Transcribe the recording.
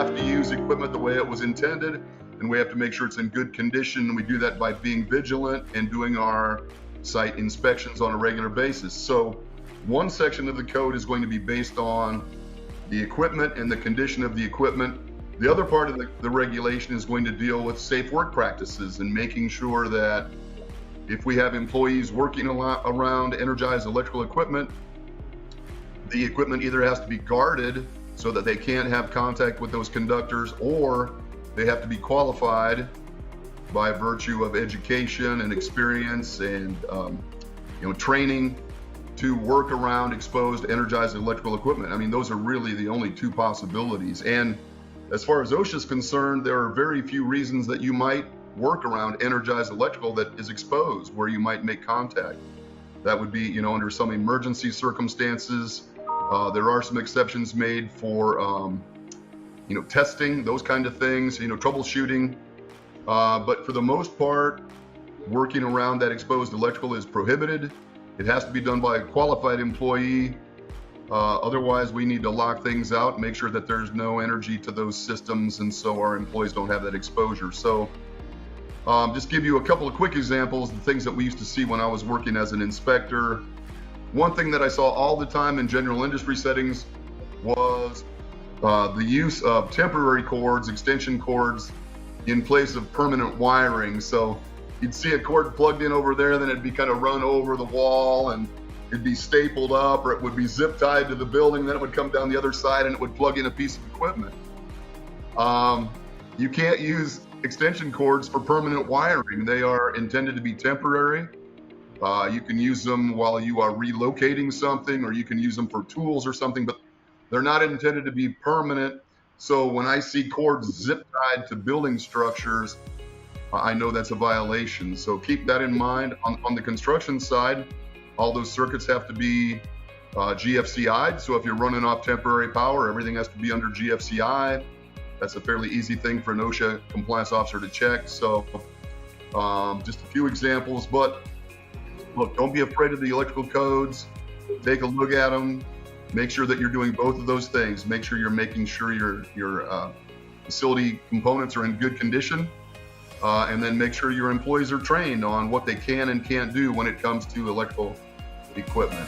have to use equipment the way it was intended, and we have to make sure it's in good condition. We do that by being vigilant and doing our site inspections on a regular basis. So one section of the code is going to be based on the equipment and the condition of the equipment. The other part of the regulation is going to deal with safe work practices and making sure that if we have employees working around energized electrical equipment, the equipment either has to be guarded so that they can't have contact with those conductors, or they have to be qualified by virtue of education and experience and training to work around exposed energized electrical equipment. I mean, those are really the only two possibilities. And as far as OSHA is concerned, there are very few reasons that you might work around energized electrical that is exposed, where you might make contact. That would be, under some emergency circumstances. There are some exceptions made for, testing, those kind of things, troubleshooting. But for the most part, working around that exposed electrical is prohibited. It has to be done by a qualified employee. Otherwise, we need to lock things out, make sure that there's no energy to those systems, and so our employees don't have that exposure. So just give you a couple of quick examples of things that we used to see when I was working as an inspector. One thing that I saw all the time in general industry settings was the use of temporary cords, extension cords, in place of permanent wiring. So you'd see a cord plugged in over there, then it'd be kind of run over the wall, and it'd be stapled up, or it would be zip tied to the building, then it would come down the other side and it would plug in a piece of equipment. You can't use extension cords for permanent wiring. They are intended to be temporary. You can use them while you are relocating something, or you can use them for tools or something, but they're not intended to be permanent. So when I see cords zip tied to building structures, I know that's a violation. So keep that in mind. On the construction side, all those circuits have to be GFCI'd. So if you're running off temporary power, everything has to be under GFCI. That's a fairly easy thing for an OSHA compliance officer to check. So just a few examples, but look, don't be afraid of the electrical codes. Take a look at them. Make sure that you're doing both of those things. Make sure you're making sure your facility components are in good condition. And then make sure your employees are trained on what they can and can't do when it comes to electrical equipment.